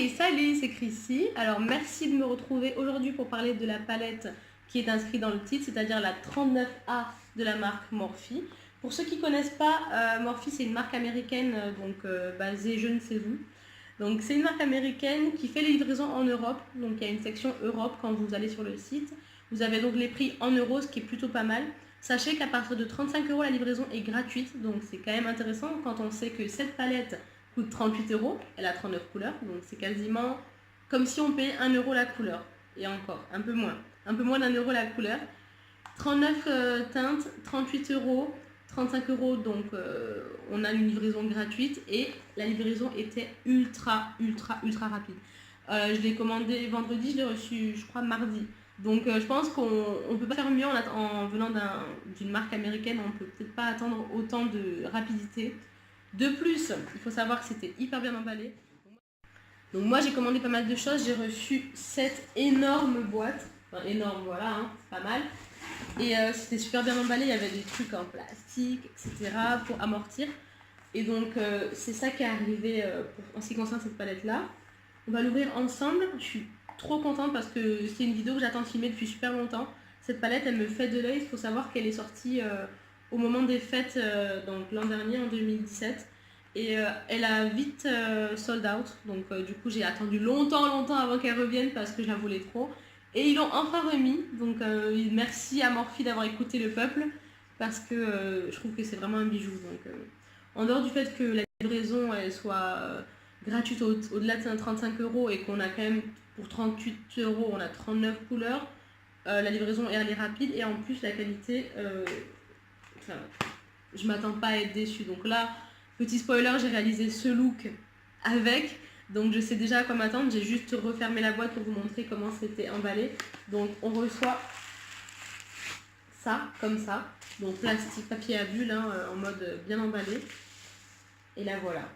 Hey, salut, c'est Chrissy. Alors merci de me retrouver aujourd'hui pour parler de la palette qui est inscrite dans le titre, c'est-à-dire la 39A de la marque Morphe. Pour ceux qui ne connaissent pas, Morphe c'est une marque américaine basée je ne sais où. Donc c'est une marque américaine qui fait les livraisons en Europe. Donc il y a une section Europe quand vous allez sur le site. Vous avez donc les prix en euros, ce qui est plutôt pas mal. Sachez qu'à partir de 35 € la livraison est gratuite, donc c'est quand même intéressant quand on sait que cette palette coûte 38 €, elle a 39 couleurs, donc c'est quasiment comme si on payait 1 € la couleur, et encore, un peu moins d'1 € la couleur. 39 teintes, 38 €, 35 €, donc on a une livraison gratuite, et la livraison était ultra rapide. Je l'ai commandé vendredi, je l'ai reçu je crois mardi. Donc je pense qu'on ne peut pas faire mieux en venant d'une marque américaine, on ne peut peut-être pas attendre autant de rapidité. De plus, il faut savoir que c'était hyper bien emballé. Donc moi j'ai commandé pas mal de choses, j'ai reçu cette énorme boîte. Enfin énorme, voilà, hein, c'est pas mal. Et c'était super bien emballé, il y avait des trucs en plastique, etc. pour amortir. Et donc c'est ça qui est arrivé en ce qui concerne cette palette là. On va l'ouvrir ensemble, je suis trop contente parce que c'est une vidéo que j'attends de filmer depuis super longtemps. Cette palette elle me fait de l'œil, il faut savoir qu'elle est sortie au moment des fêtes, donc l'an dernier en 2017. Et elle a vite sold out, donc du coup j'ai attendu longtemps avant qu'elle revienne parce que je la voulais trop. Et ils l'ont enfin remis, donc merci à Morphe d'avoir écouté le peuple parce que je trouve que c'est vraiment un bijou. Donc, en dehors du fait que la livraison elle soit gratuite au-delà de 35 € et qu'on a quand même pour 38 €, on a 39 couleurs, la livraison elle est rapide et en plus la qualité, je m'attends pas à être déçue. Donc là, petit spoiler, j'ai réalisé ce look avec, donc je sais déjà à quoi m'attendre. J'ai juste refermé la boîte pour vous montrer comment c'était emballé. Donc on reçoit ça, comme ça, donc plastique, papier à bulles, hein, en mode bien emballé. Et là voilà.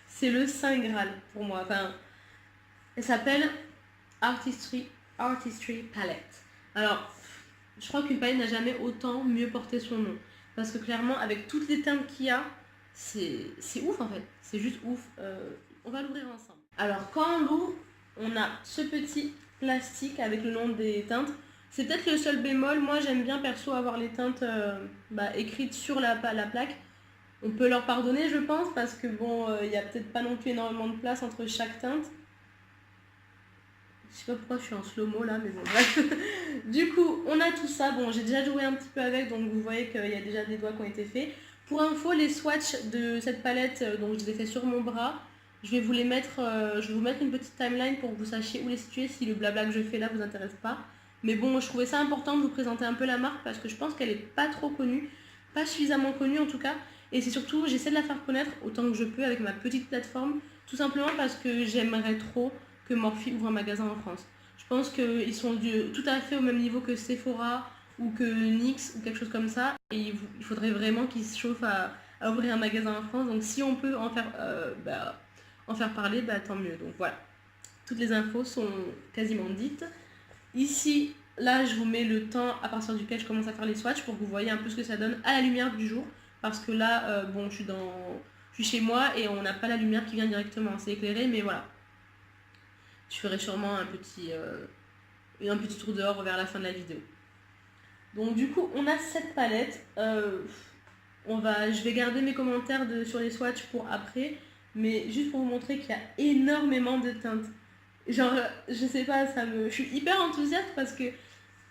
C'est le Saint Graal pour moi. Enfin, elle s'appelle Artistry Palette. Alors, je crois qu'une palette n'a jamais autant mieux porté son nom. Parce que clairement, avec toutes les teintes qu'il y a, c'est ouf en fait. C'est juste ouf. On va l'ouvrir ensemble. Alors, quand on l'ouvre, on a ce petit plastique avec le nom des teintes. C'est peut-être le seul bémol. Moi, j'aime bien perso avoir les teintes écrites sur la plaque. On peut leur pardonner, je pense, parce que bon, il n'y a peut-être pas non plus énormément de place entre chaque teinte. Je sais pas pourquoi je suis en slow-mo là, mais bon, bref. Du coup, on a tout ça. Bon, j'ai déjà joué un petit peu avec, donc vous voyez qu'il y a déjà des doigts qui ont été faits. Pour info, les swatchs de cette palette, donc je les ai fait sur mon bras. Je vais vous les mettre, je vais vous mettre une petite timeline pour que vous sachiez où les situer si le blabla que je fais là vous intéresse pas. Mais bon, je trouvais ça important de vous présenter un peu la marque parce que je pense qu'elle est pas trop connue, pas suffisamment connue en tout cas. Et c'est surtout, j'essaie de la faire connaître autant que je peux avec ma petite plateforme, tout simplement parce que j'aimerais trop que Morphe ouvre un magasin en France. Je pense qu'ils sont tout à fait au même niveau que Sephora ou que NYX ou quelque chose comme ça. Et il faudrait vraiment qu'ils se chauffent à ouvrir un magasin en France. Donc si on peut en faire parler, tant mieux. Donc voilà, toutes les infos sont quasiment dites. Ici, là, je vous mets le temps à partir duquel je commence à faire les swatchs pour que vous voyez un peu ce que ça donne à la lumière du jour. Parce que là, bon, je suis chez moi et on n'a pas la lumière qui vient directement. C'est éclairé, mais voilà. Je ferai sûrement un petit tour dehors vers la fin de la vidéo. Donc du coup, on a cette palette. Je vais garder mes commentaires sur les swatchs pour après. Mais juste pour vous montrer qu'il y a énormément de teintes. Genre, je sais pas, je suis hyper enthousiaste parce que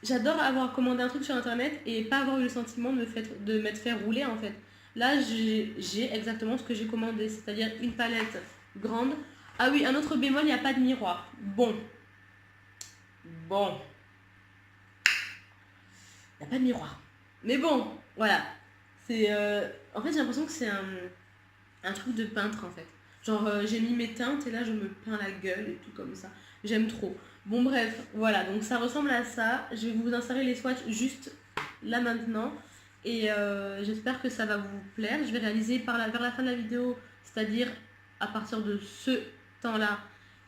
j'adore avoir commandé un truc sur internet et pas avoir eu le sentiment de m'être fait rouler en fait. Là, j'ai exactement ce que j'ai commandé, c'est-à-dire une palette grande. Ah oui, un autre bémol, il n'y a pas de miroir. Bon. Il n'y a pas de miroir. Mais bon, voilà. En fait, j'ai l'impression que c'est un truc de peintre en fait. Genre, j'ai mis mes teintes et là, je me peins la gueule et tout comme ça. J'aime trop. Bon, bref, voilà. Donc, ça ressemble à ça. Je vais vous insérer les swatchs juste là maintenant. Et j'espère que ça va vous plaire. Je vais réaliser vers la fin de la vidéo, c'est-à-dire à partir de ce temps-là,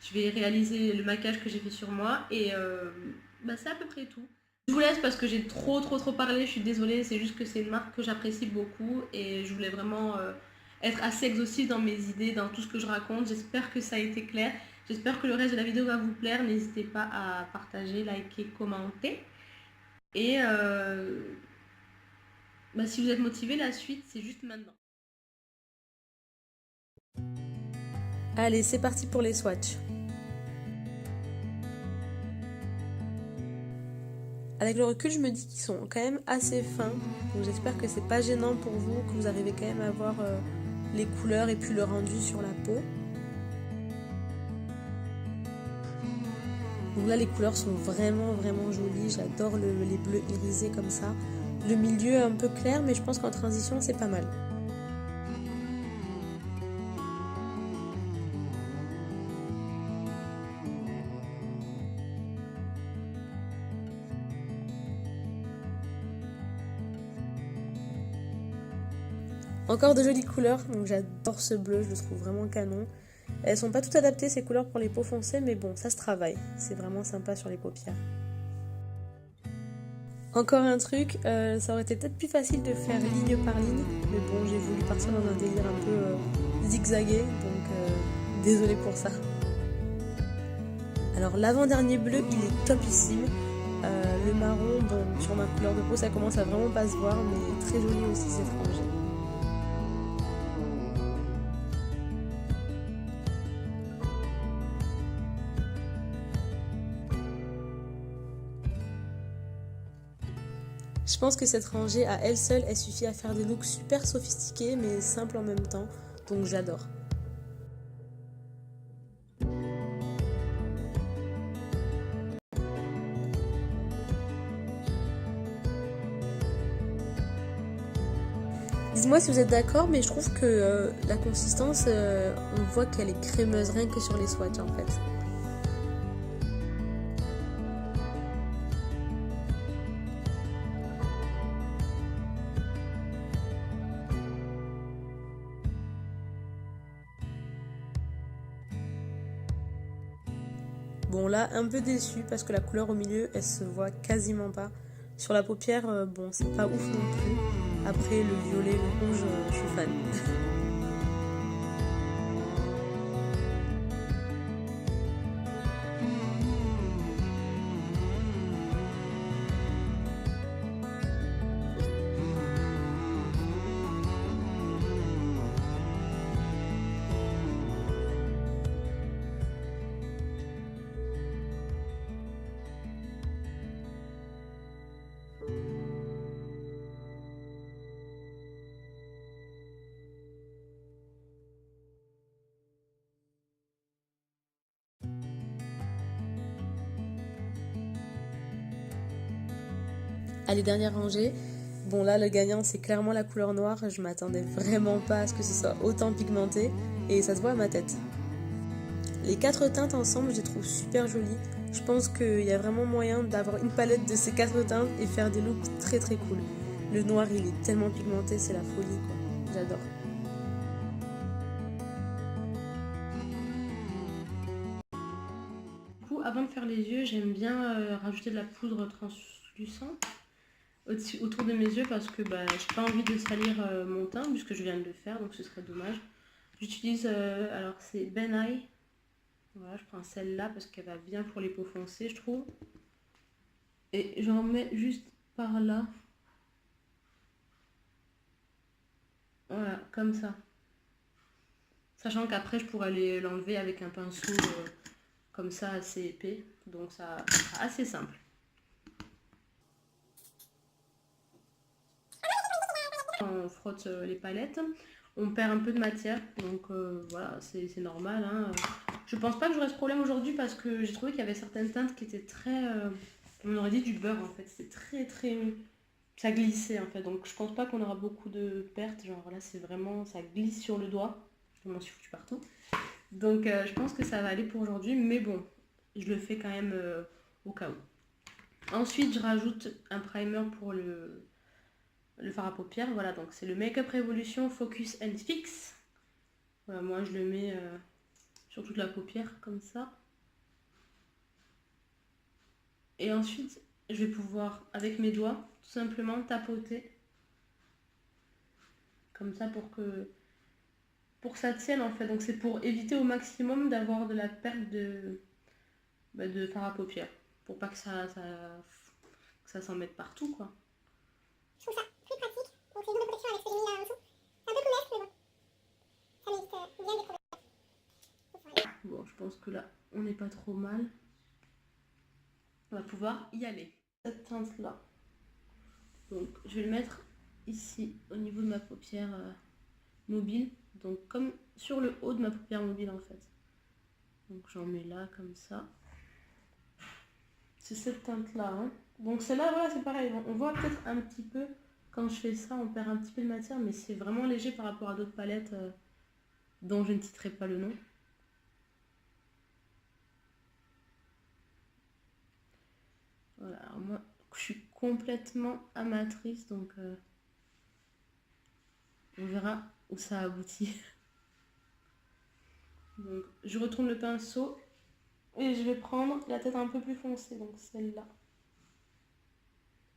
je vais réaliser le maquillage que j'ai fait sur moi. Et c'est à peu près tout. Je vous laisse parce que j'ai trop parlé. Je suis désolée. C'est juste que c'est une marque que j'apprécie beaucoup. Et je voulais vraiment être assez exhaustive dans mes idées, dans tout ce que je raconte. J'espère que ça a été clair. J'espère que le reste de la vidéo va vous plaire. N'hésitez pas à partager, liker, commenter. Et si vous êtes motivé, la suite, c'est juste maintenant. Allez, c'est parti pour les swatchs. Avec le recul, je me dis qu'ils sont quand même assez fins. Donc j'espère que c'est pas gênant pour vous, que vous arrivez quand même à voir les couleurs et puis le rendu sur la peau. Donc là, les couleurs sont vraiment jolies. J'adore les bleus irisés comme ça. Le milieu est un peu clair, mais je pense qu'en transition, c'est pas mal. Encore de jolies couleurs, donc j'adore ce bleu, je le trouve vraiment canon. Elles sont pas toutes adaptées ces couleurs pour les peaux foncées, mais bon, ça se travaille. C'est vraiment sympa sur les paupières. Encore un truc, ça aurait été peut-être plus facile de faire ligne par ligne, mais bon, j'ai voulu partir dans un délire un peu zigzagué, donc désolée pour ça. Alors l'avant-dernier bleu, il est topissime. Le marron, bon, sur ma couleur de peau, ça commence à vraiment pas se voir, mais très joli aussi cette rangée. Je pense que cette rangée, à elle seule, elle suffit à faire des looks super sophistiqués, mais simples en même temps, donc j'adore. Dites-moi si vous êtes d'accord, mais je trouve que la consistance, on voit qu'elle est crémeuse, rien que sur les swatchs en fait. Bon là, un peu déçue parce que la couleur au milieu, elle se voit quasiment pas. Sur la paupière, bon, c'est pas ouf non plus. Après, le violet, le rouge, je suis fan. Allez, dernière rangée. Bon là, le gagnant, c'est clairement la couleur noire. Je m'attendais vraiment pas à ce que ce soit autant pigmenté et ça se voit à ma tête. Les 4 teintes ensemble, je les trouve super jolies. Je pense qu'il y a vraiment moyen d'avoir une palette de ces 4 teintes et faire des looks très cool. Le noir, il est tellement pigmenté, c'est la folie quoi. J'adore. Du coup, avant de faire les yeux, j'aime bien rajouter de la poudre translucente autour de mes yeux parce que j'ai pas envie de salir mon teint puisque je viens de le faire, donc ce serait dommage. J'utilise, alors c'est Ben Eye. Voilà, je prends celle-là parce qu'elle va bien pour les peaux foncées, je trouve. Et j'en mets juste par là. Voilà, comme ça. Sachant qu'après, je pourrais l'enlever avec un pinceau comme ça, assez épais. Donc ça sera assez simple. On frotte les palettes. On perd un peu de matière. Donc voilà, c'est normal. Hein. Je pense pas que j'aurai ce problème aujourd'hui parce que j'ai trouvé qu'il y avait certaines teintes qui étaient très... on aurait dit du beurre en fait. C'est très... Ça glissait en fait. Donc je pense pas qu'on aura beaucoup de pertes. Genre là, c'est vraiment... Ça glisse sur le doigt. Je m'en suis foutu partout. Donc je pense que ça va aller pour aujourd'hui. Mais bon, je le fais quand même au cas où. Ensuite, je rajoute un primer pour le fard à paupières. Voilà, donc c'est le Make-up Revolution Focus and Fix. Voilà, moi, je le mets sur toute la paupière, comme ça. Et ensuite, je vais pouvoir, avec mes doigts, tout simplement tapoter. Comme ça, pour que pour que ça tienne en fait. Donc c'est pour éviter au maximum d'avoir de la perte de fard à paupières. Pour pas que ça s'en mette partout quoi. Je trouve ça plus pratique. Donc c'est une double protection avec ce que j'ai mis là en dessous. C'est un peu plus leste, mais bon. Ça m'évite bien des problèmes. Voilà. Bon, je pense que là, on n'est pas trop mal. On va pouvoir y aller. Cette teinte là. Donc je vais le mettre ici au niveau de ma paupière mobile. Donc comme sur le haut de ma paupière mobile en fait. Donc j'en mets là comme ça. C'est cette teinte là. Hein. Donc celle-là, voilà, c'est pareil. On voit peut-être un petit peu, quand je fais ça, on perd un petit peu de matière, mais c'est vraiment léger par rapport à d'autres palettes dont je ne citerai pas le nom. Voilà, alors moi je suis complètement amatrice, donc on verra où ça aboutit. Donc je retourne le pinceau et je vais prendre la tête un peu plus foncée, donc celle-là.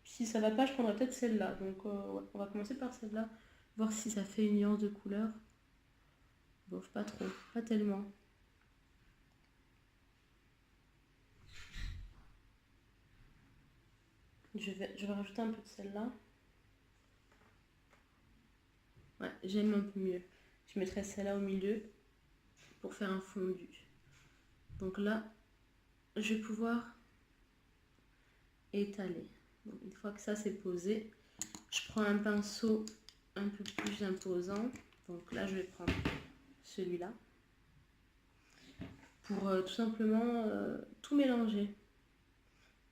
Si ça va pas, je prendrai peut-être celle-là. Donc ouais, on va commencer par celle-là, voir si ça fait une nuance de couleur. Bof, pas trop, pas tellement. Je vais rajouter un peu de celle-là. Ouais, j'aime un peu mieux. Je mettrai celle-là au milieu pour faire un fondu. Donc là, je vais pouvoir étaler. Donc, une fois que ça c'est posé, je prends un pinceau un peu plus imposant. Donc là, je vais prendre celui-là pour tout simplement tout mélanger.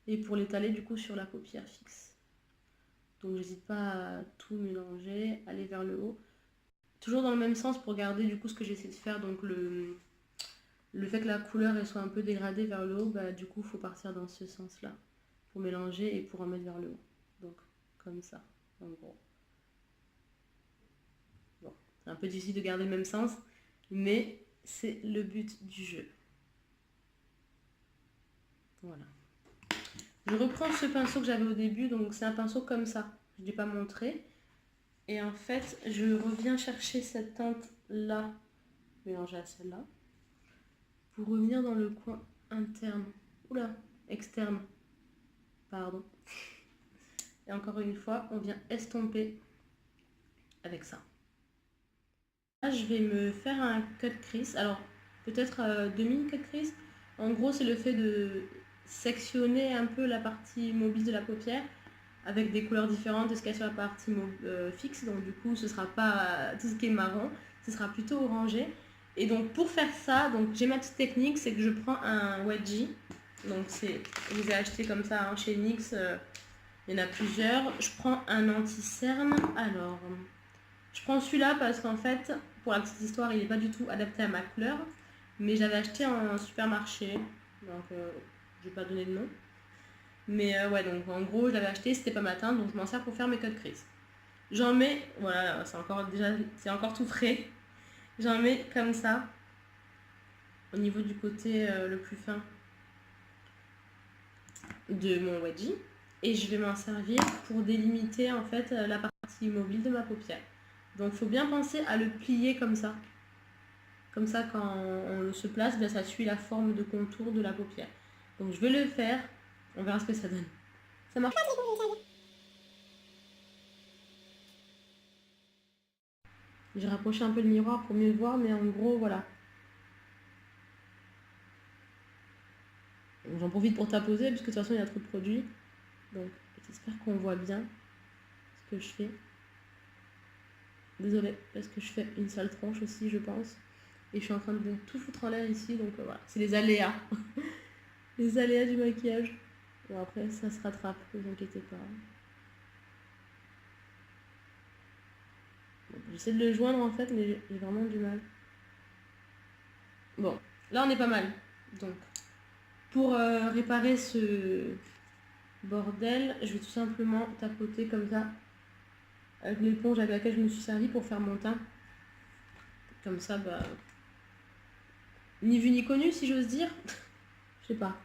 Et pour l'étaler du coup sur la paupière fixe. Donc j'hésite pas à tout mélanger, aller vers le haut. Toujours dans le même sens pour garder du coup ce que j'essaie de faire. Donc le fait que la couleur elle soit un peu dégradée vers le haut, bah, du coup il faut partir dans ce sens là. Pour mélanger et pour en mettre vers le haut. Donc comme ça, en gros. Bon, c'est un peu difficile de garder le même sens, mais c'est le but du jeu. Voilà. Je reprends ce pinceau que j'avais au début, donc c'est un pinceau comme ça, je ne l'ai pas montré. Et en fait, je reviens chercher cette teinte là, mélangée à celle-là, pour revenir dans le coin interne, oula, externe, pardon. Et encore une fois, on vient estomper avec ça. Là, je vais me faire un cut crease, alors peut-être demi-cut crease. En gros, c'est le fait de sectionner un peu la partie mobile de la paupière avec des couleurs différentes de ce qu'il y a sur la partie fixe. Donc du coup, ce sera pas tout ce qui est marron, ce sera plutôt orangé. Et donc pour faire ça, donc j'ai ma petite technique, c'est que je prends un wedgie. Donc je les ai achetés comme ça hein, chez NYX, il y en a plusieurs. Je prends un anti-cerne. Alors, je prends celui-là parce qu'en fait, pour la petite histoire, il n'est pas du tout adapté à ma couleur. Mais j'avais acheté en supermarché, donc je vais pas donner de nom. Mais ouais, donc en gros, je l'avais acheté, c'était pas ma teinte, donc je m'en sers pour faire mes cut crease. J'en mets, voilà, c'est encore tout frais. J'en mets comme ça, au niveau du côté le plus fin de mon wedgie. Et je vais m'en servir pour délimiter en fait la partie mobile de ma paupière. Donc il faut bien penser à le plier comme ça. Comme ça, quand on se place, bien, ça suit la forme de contour de la paupière. Donc je vais le faire, on verra ce que ça donne. Ça marche. J'ai rapproché un peu le miroir pour mieux voir, mais en gros, voilà. J'en profite pour taposer, puisque de toute façon, il y a trop de produits. Donc, j'espère qu'on voit bien ce que je fais. Désolée, parce que je fais une sale tronche aussi, je pense. Et je suis en train de tout foutre en l'air ici, donc voilà. C'est les aléas. Les aléas du maquillage. Bon, après, ça se rattrape, ne vous inquiétez pas. Bon, j'essaie de le joindre en fait, mais j'ai vraiment du mal. Bon, là on est pas mal. Donc, pour réparer ce bordel, je vais tout simplement tapoter comme ça avec l'éponge avec laquelle je me suis servi pour faire mon teint. Comme ça, bah, ni vu ni connu si j'ose dire. Je sais pas.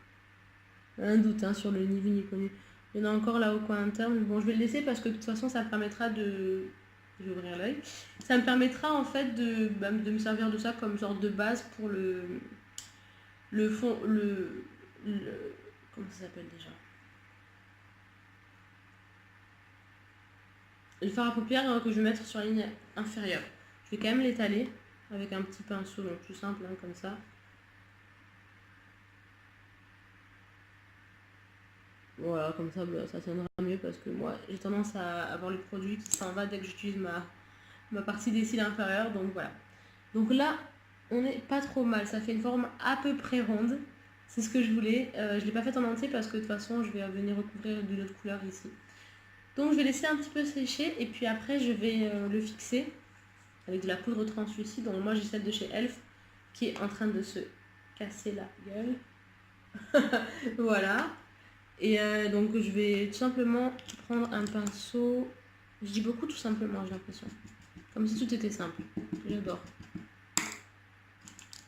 Un doute hein, sur le ni vu ni connu. Il y en a encore là au coin interne. Bon, je vais le laisser parce que de toute façon, ça permettra de je vais ouvrir l'œil. Ça me permettra en fait de me servir de ça comme sorte de base pour le fond, comment ça s'appelle déjà? Le fard à paupières que je vais mettre sur la ligne inférieure. Je vais quand même l'étaler avec un petit pinceau, donc tout simple, hein, comme ça. Voilà, comme ça, ça tiendra mieux parce que moi, j'ai tendance à avoir le produit qui s'en va dès que j'utilise ma partie des cils inférieurs, donc voilà. Donc là, on n'est pas trop mal, ça fait une forme à peu près ronde. C'est ce que je voulais. Je ne l'ai pas fait en entier parce que de toute façon, je vais venir recouvrir d'une autre couleur ici. Donc je vais laisser un petit peu sécher et puis après, je vais le fixer avec de la poudre translucide. Donc moi, j'ai celle de chez Elf qui est en train de se casser la gueule. Voilà. Et donc je vais tout simplement prendre un pinceau. Je dis beaucoup tout simplement, j'ai l'impression. Comme si tout était simple. J'adore.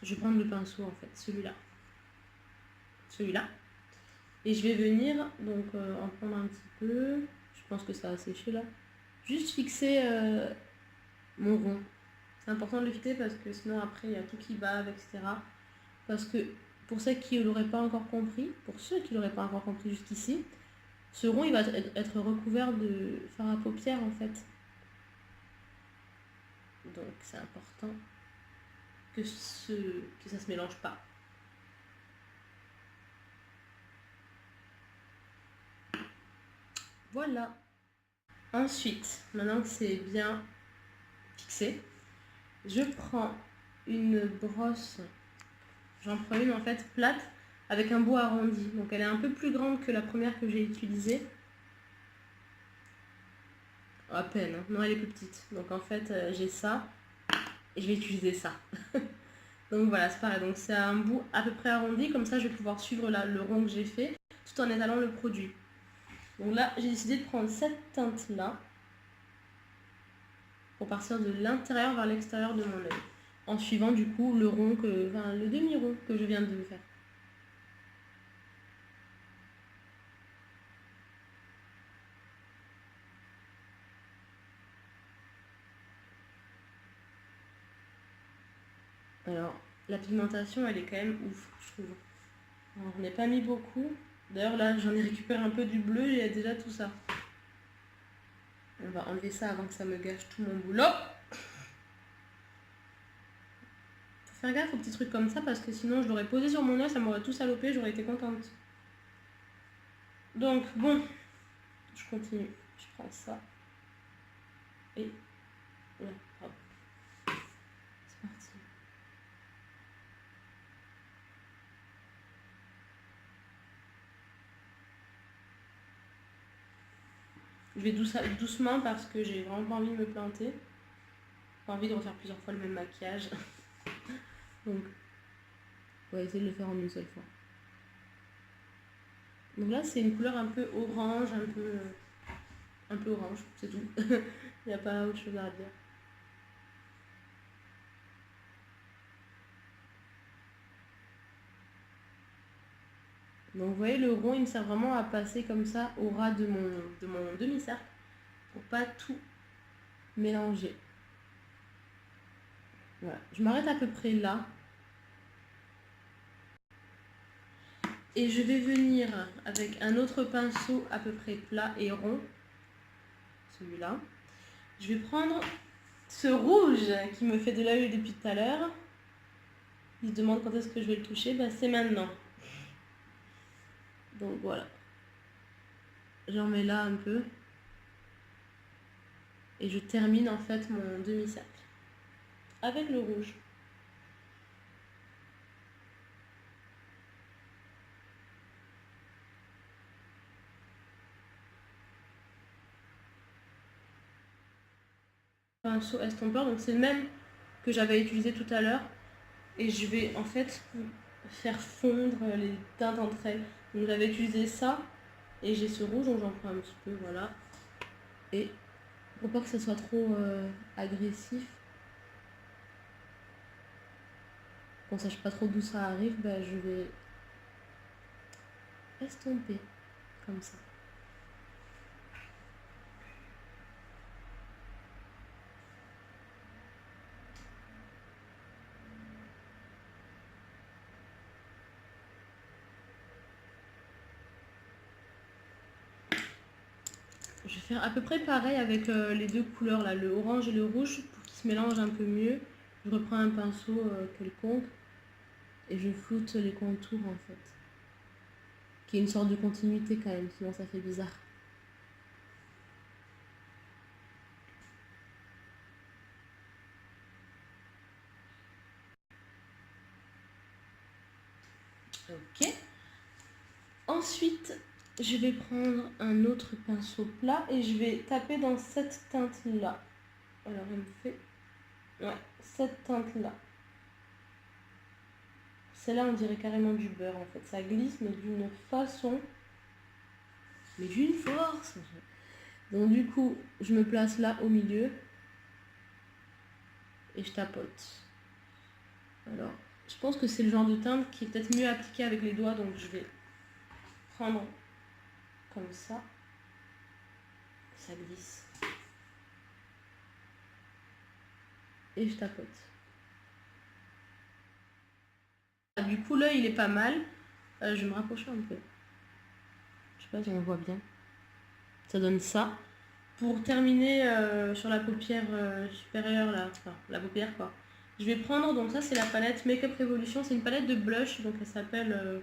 Je vais prendre le pinceau en fait, celui-là. Celui-là. Et je vais venir donc en prendre un petit peu. Je pense que ça a séché là. Juste fixer mon rond. C'est important de le fixer parce que sinon après il y a tout qui va, etc. Parce que pour ceux qui ne l'auraient pas encore compris, jusqu'ici, ce rond il va être recouvert de fard à paupières en fait. Donc c'est important que ça ne se mélange pas. Voilà. Ensuite, maintenant que c'est bien fixé, je prends une brosse. J'en prends une en fait plate avec un bout arrondi. Donc elle est un peu plus grande que la première que j'ai utilisée. À peine, hein. Non, elle est plus petite. Donc en fait, j'ai ça et je vais utiliser ça. Donc voilà, c'est pareil. Donc c'est un bout à peu près arrondi. Comme ça, je vais pouvoir suivre le rond que j'ai fait tout en étalant le produit. Donc là, j'ai décidé de prendre cette teinte-là pour partir de l'intérieur vers l'extérieur de mon œil. En suivant du coup le rond, le demi-rond que je viens de faire. Alors, la pigmentation, elle est quand même ouf, je trouve. Alors, je n'ai pas mis beaucoup. D'ailleurs, là, j'en ai récupéré un peu du bleu, il y a déjà tout ça. On va enlever ça avant que ça me gâche tout mon boulot. Faut faire gaffe aux petits trucs comme ça parce que sinon, je l'aurais posé sur mon œil, ça m'aurait tout salopé, j'aurais été contente. Donc, bon, je continue. Je prends ça. Et... ouais, hop. C'est parti. Je vais doucement parce que j'ai vraiment pas envie de me planter. Pas envie de refaire plusieurs fois le même maquillage. Donc, on va essayer de le faire en une seule fois. Donc là, c'est une couleur un peu orange, un peu orange, c'est tout. Il n'y a pas autre chose à dire. Donc vous voyez, le rond, il me sert vraiment à passer comme ça au ras de mon demi-cercle pour pas tout mélanger. Voilà, je m'arrête à peu près là. Et je vais venir avec un autre pinceau à peu près plat et rond, celui-là. Je vais prendre ce rouge qui me fait de l'œil depuis tout à l'heure. Il se demande quand est-ce que je vais le toucher, ben, c'est maintenant. Donc voilà. J'en mets là un peu. Et je termine en fait mon demi-cercle avec le rouge. Pinceau estompeur, donc c'est le même que j'avais utilisé tout à l'heure. Et je vais en fait faire fondre les teintes entre elles. Donc j'avais utilisé ça et j'ai ce rouge, donc j'en prends un petit peu, voilà. Et pour pas que ça soit trop agressif, qu'on sache pas trop d'où ça arrive, bah, je vais estomper comme ça. faire à peu près pareil avec les deux couleurs là, le orange et le rouge, pour qu'ils se mélangent un peu mieux. Je reprends un pinceau quelconque et je floute les contours en fait. Qui est une sorte de continuité quand même, sinon ça fait bizarre. Ok. Ensuite, je vais prendre un autre pinceau plat et je vais taper dans cette teinte-là. Alors, il me fait... Ouais, cette teinte-là. Celle-là, on dirait carrément du beurre, en fait. Ça glisse, mais d'une façon... Mais d'une force. Donc, du coup, je me place là, au milieu. Et je tapote. Alors, je pense que c'est le genre de teinte qui est peut-être mieux appliqué avec les doigts. Donc, je vais prendre comme ça. Ça glisse. Et je tapote. Du coup, l'œil, il est pas mal. Je vais me rapprocher un peu. Je sais pas si on voit bien. Ça donne ça. Pour terminer sur la paupière supérieure, là, enfin, la paupière, quoi. Je vais prendre, donc ça, c'est la palette Makeup Revolution. C'est une palette de blush, donc elle s'appelle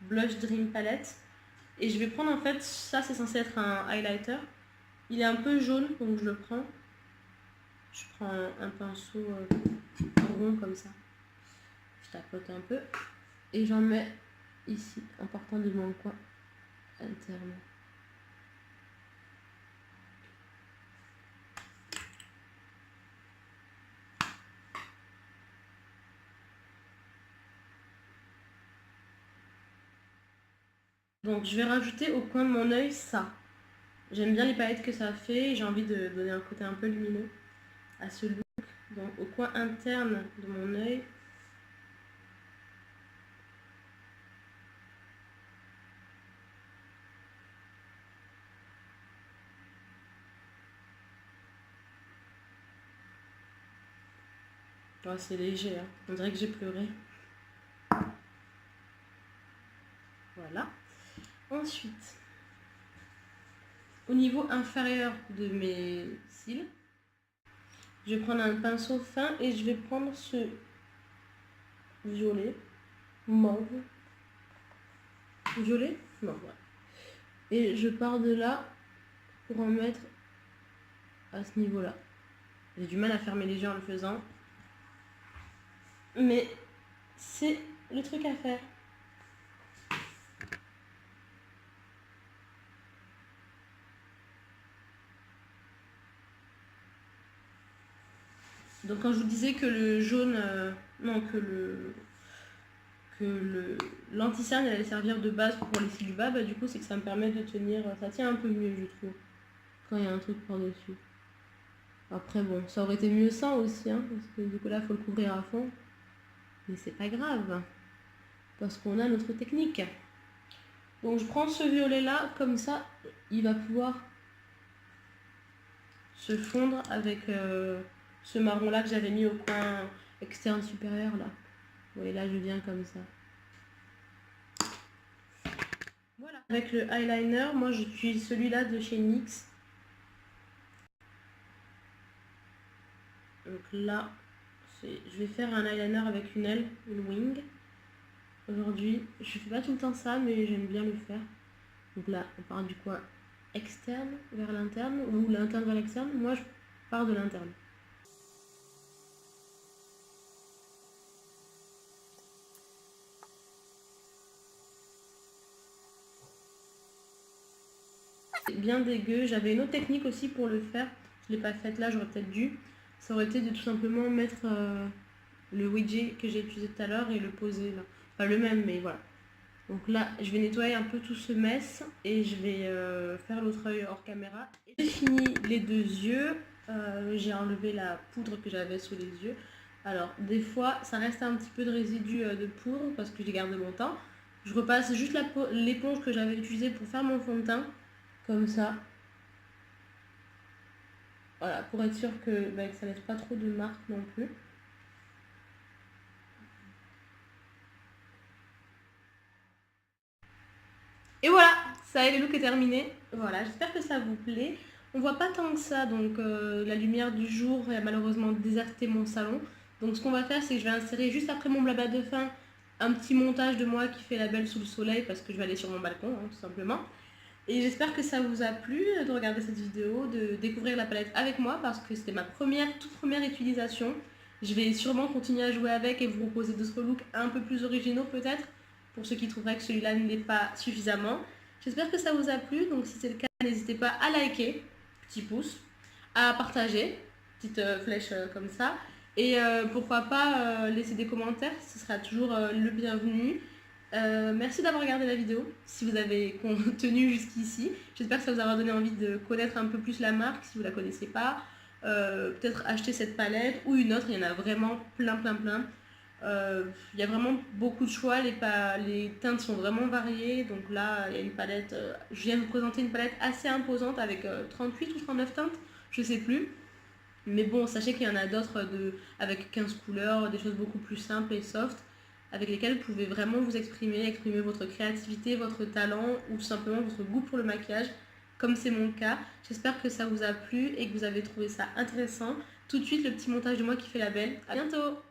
Blush Dream Palette. Et je vais prendre, en fait, ça, c'est censé être un highlighter. Il est un peu jaune, donc je le prends. Je prends un pinceau rond, comme ça. Je tapote un peu. Et j'en mets ici, en partant de mon coin interne. Donc je vais rajouter au coin de mon œil ça. J'aime bien les paillettes que ça fait. J'ai envie de donner un côté un peu lumineux à ce look. Donc au coin interne de mon œil. Oh, c'est léger, hein. On dirait que j'ai pleuré. Voilà. Ensuite, au niveau inférieur de mes cils, je vais prendre un pinceau fin et je vais prendre ce violet, mauve. Violet? Non, voilà. Et je pars de là pour en mettre à ce niveau-là. J'ai du mal à fermer les yeux en le faisant. Mais c'est le truc à faire. Donc quand je vous disais que le jaune, l'anti-cerne allait servir de base pour les cils du bas, bah, du coup c'est que ça me permet de tenir, ça tient un peu mieux je trouve, quand il y a un truc par-dessus. Après bon, ça aurait été mieux sans aussi, hein, parce que du coup là il faut le couvrir à fond. Mais c'est pas grave, parce qu'on a notre technique. Donc je prends ce violet là, comme ça il va pouvoir se fondre avec ce marron là que j'avais mis au coin externe supérieur là. Vous voyez là je viens comme ça. Voilà. Avec le eyeliner, moi j'utilise celui-là de chez NYX. Donc là, je vais faire un eyeliner avec une aile, une wing. Aujourd'hui, je fais pas tout le temps ça, mais j'aime bien le faire. Donc là, on part du coin externe vers l'interne ou l'interne vers l'externe. Moi, je pars de l'interne. C'est bien dégueu. J'avais une autre technique aussi pour le faire. Je l'ai pas faite là, j'aurais peut-être dû. Ça aurait été de tout simplement mettre le widget que j'ai utilisé tout à l'heure et le poser là. Pas le même, mais voilà. Donc là, je vais nettoyer un peu tout ce mess et je vais faire l'autre œil hors caméra. J'ai fini les deux yeux. J'ai enlevé la poudre que j'avais sous les yeux. Alors, des fois, ça reste un petit peu de résidu de poudre parce que j'ai gardé mon temps. Je repasse juste l'éponge que j'avais utilisée pour faire mon fond de teint. Comme ça. Voilà, pour être sûr que ça laisse pas trop de marques non plus. Et voilà, Ça y est, le look est terminé. Voilà, j'espère que ça vous plaît. On voit pas tant que ça, donc la lumière du jour a malheureusement déserté mon salon. Donc ce qu'on va faire, c'est que je vais insérer juste après mon blabla de fin un petit montage de moi qui fait la belle sous le soleil parce que je vais aller sur mon balcon, hein, tout simplement. Et j'espère que ça vous a plu de regarder cette vidéo, de découvrir la palette avec moi parce que c'était ma toute première utilisation. Je vais sûrement continuer à jouer avec et vous proposer d'autres looks un peu plus originaux peut-être, pour ceux qui trouveraient que celui-là ne l'est pas suffisamment. J'espère que ça vous a plu, donc si c'est le cas, n'hésitez pas à liker, petit pouce, à partager, petite flèche comme ça, et pourquoi pas laisser des commentaires, ce sera toujours le bienvenu. Merci d'avoir regardé la vidéo, si vous avez tenu jusqu'ici. J'espère que ça vous aura donné envie de connaître un peu plus la marque, si vous ne la connaissez pas. Peut-être acheter cette palette ou une autre, il y en a vraiment plein. Il y a vraiment beaucoup de choix, les teintes sont vraiment variées. Donc là, il y a une palette, je viens de vous présenter une palette assez imposante avec 38 ou 39 teintes, je sais plus. Mais bon, sachez qu'il y en a d'autres avec 15 couleurs, des choses beaucoup plus simples et soft, avec lesquelles vous pouvez vraiment vous exprimer votre créativité, votre talent ou simplement votre goût pour le maquillage, comme c'est mon cas. J'espère que ça vous a plu et que vous avez trouvé ça intéressant. Tout de suite, le petit montage de moi qui fait la belle. À bientôt!